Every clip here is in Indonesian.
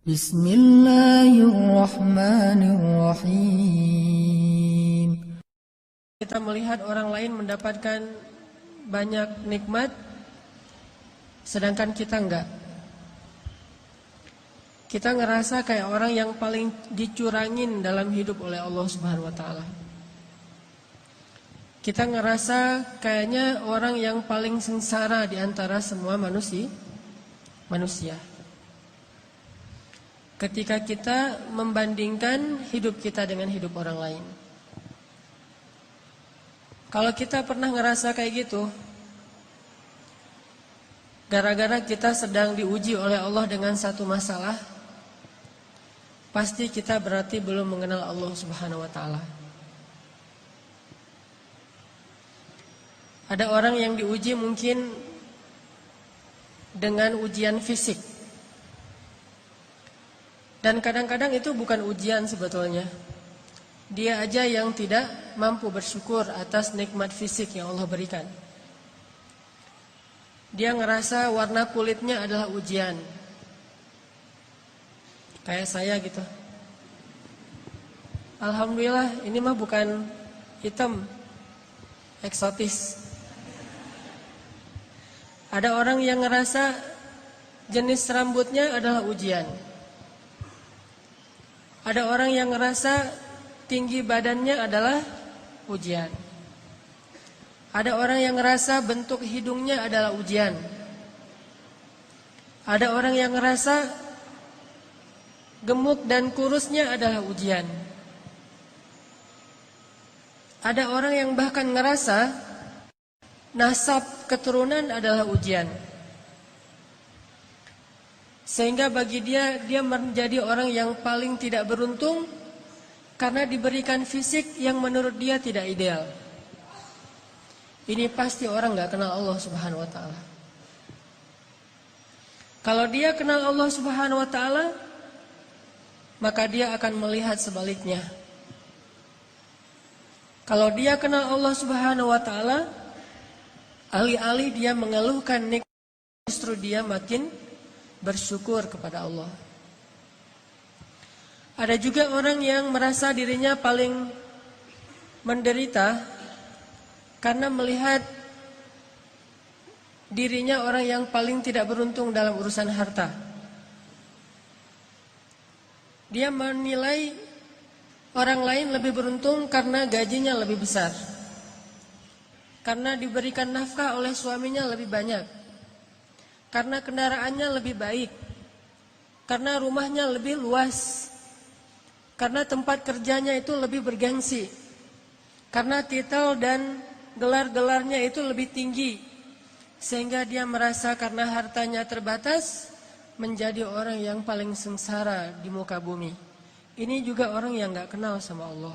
Bismillahirrahmanirrahim. Kita melihat orang lain mendapatkan banyak nikmat, sedangkan kita enggak. Kita ngerasa kayak orang yang paling dicurangin dalam hidup oleh Allah Subhanahu wa taala. Kita ngerasa kayaknya orang yang paling sengsara di antara semua manusia. Ketika kita membandingkan hidup kita dengan hidup orang lain. Kalau kita pernah ngerasa kayak gitu, gara-gara kita sedang diuji oleh Allah dengan satu masalah, pasti kita berarti belum mengenal Allah Subhanahu wa taala. Ada orang yang diuji mungkin dengan ujian fisik. Dan kadang-kadang itu bukan ujian sebetulnya. Dia aja yang tidak mampu bersyukur atas nikmat fisik yang Allah berikan. Dia ngerasa warna kulitnya adalah ujian. Kayak saya gitu. Alhamdulillah ini mah bukan hitam, eksotis. Ada orang yang ngerasa jenis rambutnya adalah ujian. Ada orang yang ngerasa tinggi badannya adalah ujian. Ada orang yang ngerasa bentuk hidungnya adalah ujian. Ada orang yang ngerasa gemuk dan kurusnya adalah ujian. Ada orang yang bahkan ngerasa nasab keturunan adalah ujian. Sehingga bagi dia menjadi orang yang paling tidak beruntung karena diberikan fisik yang menurut dia tidak ideal. Ini pasti orang gak kenal Allah Subhanahu wa ta'ala. Kalau dia kenal Allah Subhanahu wa ta'ala, maka dia akan melihat sebaliknya. Kalau dia kenal Allah Subhanahu wa ta'ala, alih-alih dia mengeluhkan nikmat, justru dia makin bersyukur kepada Allah. Ada juga orang yang merasa dirinya paling menderita karena melihat dirinya orang yang paling tidak beruntung dalam urusan harta. Dia menilai orang lain lebih beruntung karena gajinya lebih besar, karena diberikan nafkah oleh suaminya lebih banyak, karena kendaraannya lebih baik, karena rumahnya lebih luas, karena tempat kerjanya itu lebih bergengsi, karena titel dan gelar-gelarnya itu lebih tinggi, sehingga dia merasa karena hartanya terbatas menjadi orang yang paling sengsara di muka bumi. Ini juga orang yang gak kenal sama Allah.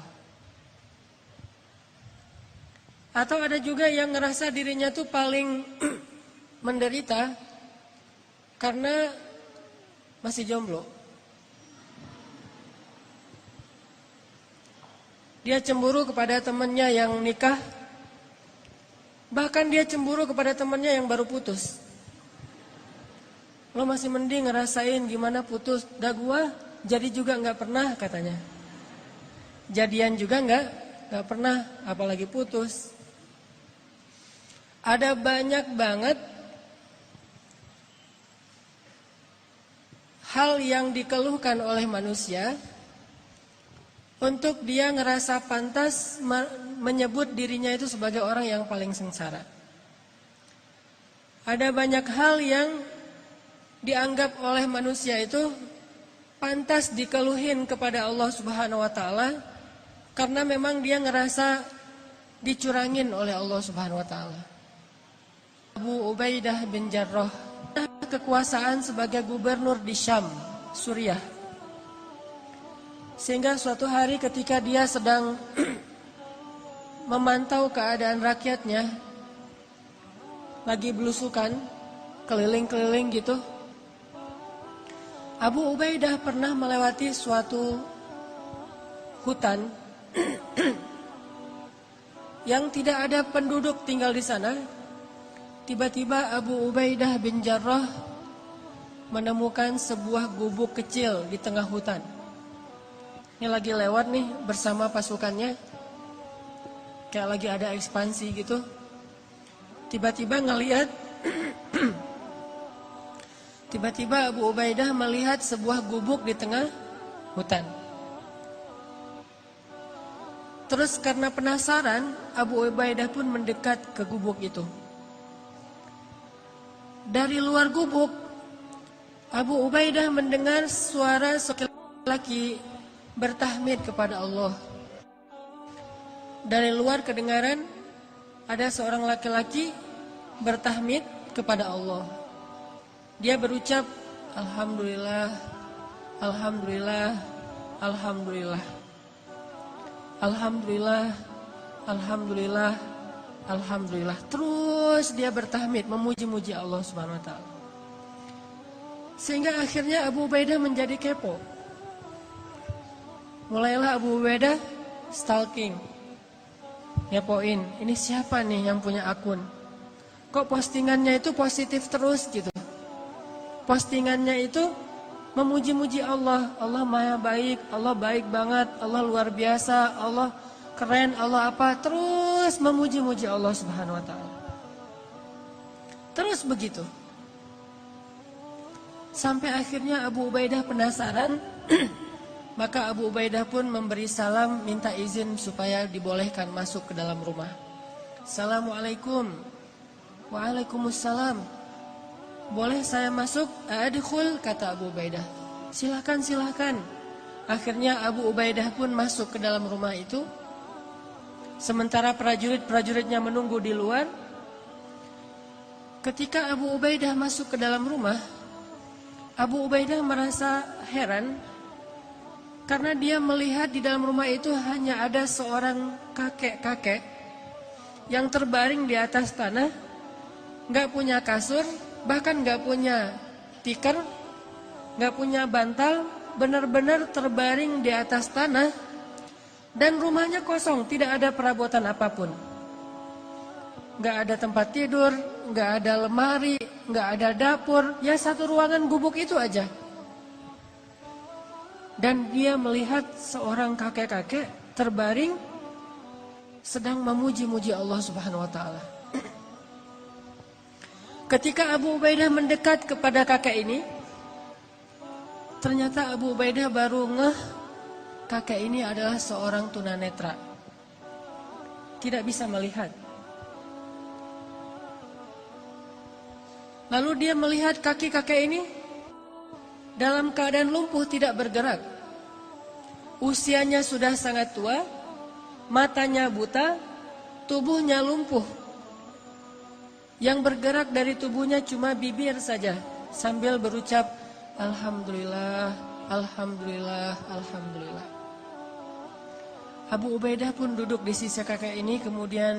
Atau ada juga yang ngerasa dirinya tuh paling menderita karena masih jomblo. Dia cemburu kepada temannya yang nikah. Bahkan dia cemburu kepada temannya yang baru putus. Lo masih mending ngerasain gimana putus. Dah gua jadi juga gak pernah katanya. Jadian juga gak pernah, apalagi putus. Ada banyak banget hal yang dikeluhkan oleh manusia untuk dia ngerasa pantas menyebut dirinya itu sebagai orang yang paling sengsara. Ada banyak hal yang dianggap oleh manusia itu pantas dikeluhin kepada Allah Subhanahu wa taala karena memang dia ngerasa dicurangin oleh Allah Subhanahu wa taala. Abu Ubaidah bin Jarrah kekuasaan sebagai gubernur di Syam, Suriah. Sehingga suatu hari ketika dia sedang memantau keadaan rakyatnya, lagi belusukan, keliling-keliling gitu, Abu Ubaidah pernah melewati suatu hutan yang tidak ada penduduk tinggal di sana. Tiba-tiba Abu Ubaidah bin Jarrah menemukan sebuah gubuk kecil di tengah hutan. Ini lagi lewat nih bersama pasukannya, kayak lagi ada ekspansi gitu. Tiba-tiba ngelihat tiba-tiba Abu Ubaidah melihat sebuah gubuk di tengah hutan. Terus karena penasaran, Abu Ubaidah pun mendekat ke gubuk itu. Dari luar gubuk, Abu Ubaidah mendengar suara seorang laki bertahmid kepada Allah. Dari luar kedengaran ada seorang laki-laki bertahmid kepada Allah. Dia berucap, Alhamdulillah, Alhamdulillah, Alhamdulillah, Alhamdulillah, Alhamdulillah, Alhamdulillah. Terus dia bertahmid, memuji-muji Allah Subhanahu wa Ta'ala. Sehingga akhirnya Abu Ubaidah menjadi kepo. Mulailah Abu Ubaidah stalking, ngepoin, ini siapa nih yang punya akun? Kok postingannya itu positif terus gitu? Postingannya itu memuji-muji Allah. Allah maha baik, Allah baik banget, Allah luar biasa, Allah keren, Allah apa. Terus memuji-muji Allah Subhanahu wa Ta'ala. Terus begitu. Sampai akhirnya Abu Ubaidah penasaran. Maka Abu Ubaidah pun memberi salam, minta izin supaya dibolehkan masuk ke dalam rumah. Assalamualaikum. Waalaikumsalam. Boleh saya masuk? Adkhul, kata Abu Ubaidah. Silakan, silakan. Akhirnya Abu Ubaidah pun masuk ke dalam rumah itu. Sementara prajurit-prajuritnya menunggu di luar. Ketika Abu Ubaidah masuk ke dalam rumah, Abu Ubaidah merasa heran karena dia melihat di dalam rumah itu hanya ada seorang kakek-kakek yang terbaring di atas tanah, nggak punya kasur, bahkan nggak punya tikar, nggak punya bantal, benar-benar terbaring di atas tanah, dan rumahnya kosong, tidak ada perabotan apapun, nggak ada tempat tidur, nggak ada lemari, nggak ada dapur, ya satu ruangan gubuk itu aja. Dan dia melihat seorang kakek-kakek terbaring sedang memuji-muji Allah Subhanahu wa Ta'ala. Ketika Abu Ubaidah mendekat kepada kakek ini, ternyata Abu Ubaidah baru ngeh kakek ini adalah seorang tunanetra, tidak bisa melihat. Lalu dia melihat kaki kakek ini dalam keadaan lumpuh, tidak bergerak. Usianya sudah sangat tua, matanya buta, tubuhnya lumpuh. Yang bergerak dari tubuhnya cuma bibir saja, sambil berucap, Alhamdulillah, Alhamdulillah, Alhamdulillah. Abu Ubaidah pun duduk di sisi kakek ini, kemudian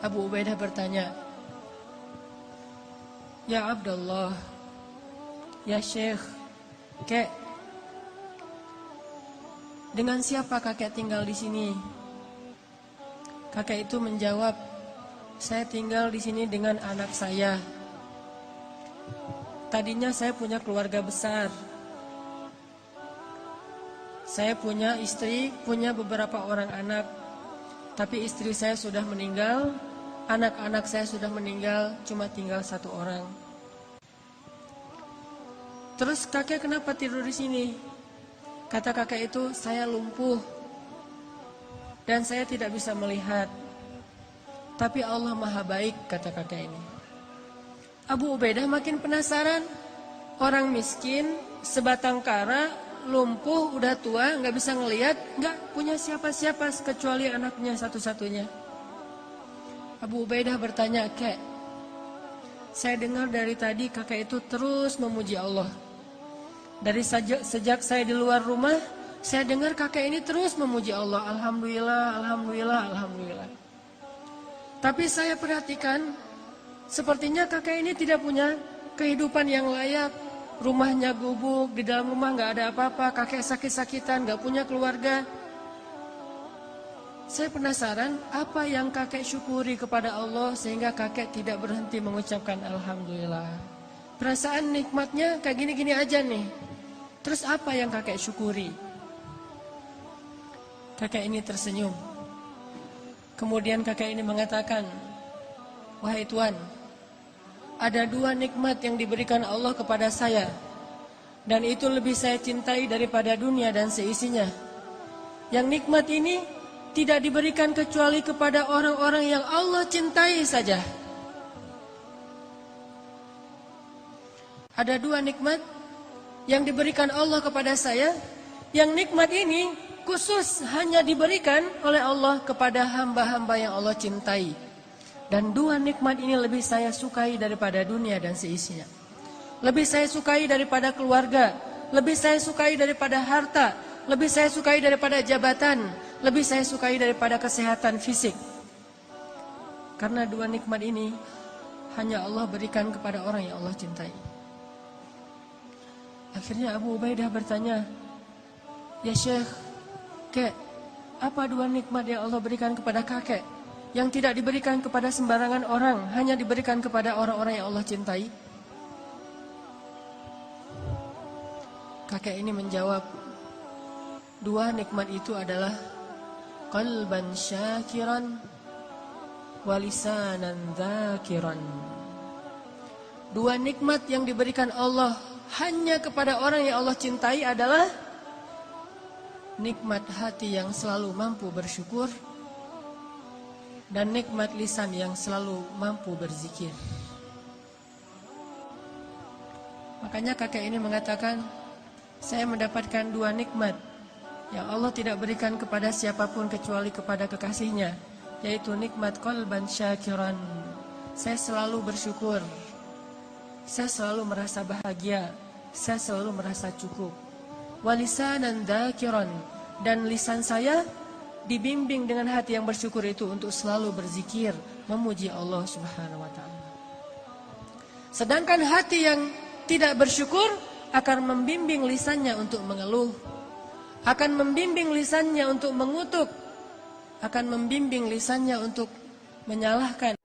Abu Ubaidah bertanya, Ya Abdullah, Ya Syekh, Kek, dengan siapa kakek tinggal di sini? Kakek itu menjawab, saya tinggal di sini dengan anak saya. Tadinya saya punya keluarga besar. Saya punya istri, punya beberapa orang anak. Tapi istri saya sudah meninggal, anak-anak saya sudah meninggal, cuma tinggal satu orang. Terus kakek kenapa tidur di sini? Kata kakek itu, saya lumpuh dan saya tidak bisa melihat. Tapi Allah maha baik, kata kakek ini. Abu Ubaidah makin penasaran. Orang miskin, sebatang kara, lumpuh, udah tua, nggak bisa ngelihat, nggak punya siapa-siapa kecuali anaknya satu-satunya. Abu Ubaidah bertanya, Kek, saya dengar dari tadi kakek itu terus memuji Allah. Dari sejak saya di luar rumah, saya dengar kakek ini terus memuji Allah. Alhamdulillah, Alhamdulillah, Alhamdulillah. Tapi saya perhatikan, sepertinya kakek ini tidak punya kehidupan yang layak. Rumahnya gubuk, di dalam rumah nggak ada apa-apa, kakek sakit-sakitan, nggak punya keluarga. Saya penasaran, apa yang kakek syukuri kepada Allah sehingga kakek tidak berhenti mengucapkan Alhamdulillah. perasaan nikmatnya kayak gini-gini aja nih. Terus apa yang kakek syukuri? Kakek ini tersenyum. Kemudian kakek ini mengatakan, wahai Tuan, ada 2 nikmat yang diberikan Allah kepada saya, dan itu lebih saya cintai daripada dunia dan seisinya. Yang nikmat ini tidak diberikan kecuali kepada orang-orang yang Allah cintai saja. Ada 2 nikmat yang diberikan Allah kepada saya, yang nikmat ini khusus hanya diberikan oleh Allah kepada hamba-hamba yang Allah cintai. Dan 2 nikmat ini lebih saya sukai daripada dunia dan seisinya. Lebih saya sukai daripada keluarga, lebih saya sukai daripada harta, lebih saya sukai daripada jabatan, lebih saya sukai daripada kesehatan fisik. Karena 2 nikmat ini hanya Allah berikan kepada orang yang Allah cintai. Akhirnya Abu Ubaidah bertanya, ya Syekh, Kek, apa 2 nikmat yang Allah berikan kepada kakek yang tidak diberikan kepada sembarangan orang, hanya diberikan kepada orang-orang yang Allah cintai? Kakek ini menjawab, 2 nikmat itu adalah qalban syakiran wa lisanan dzakiran. 2 nikmat yang diberikan Allah hanya kepada orang yang Allah cintai adalah nikmat hati yang selalu mampu bersyukur dan nikmat lisan yang selalu mampu berzikir. Makanya kakek ini mengatakan, saya mendapatkan 2 nikmat yang Allah tidak berikan kepada siapapun kecuali kepada kekasihnya, yaitu nikmat qalban syakiran. Saya selalu bersyukur, saya selalu merasa bahagia, saya selalu merasa cukup. Walisanan dzakiran, dan lisan saya dibimbing dengan hati yang bersyukur itu untuk selalu berzikir, memuji Allah Subhanahu wa taala. Sedangkan hati yang tidak bersyukur akan membimbing lisannya untuk mengeluh, akan membimbing lisannya untuk mengutuk, akan membimbing lisannya untuk menyalahkan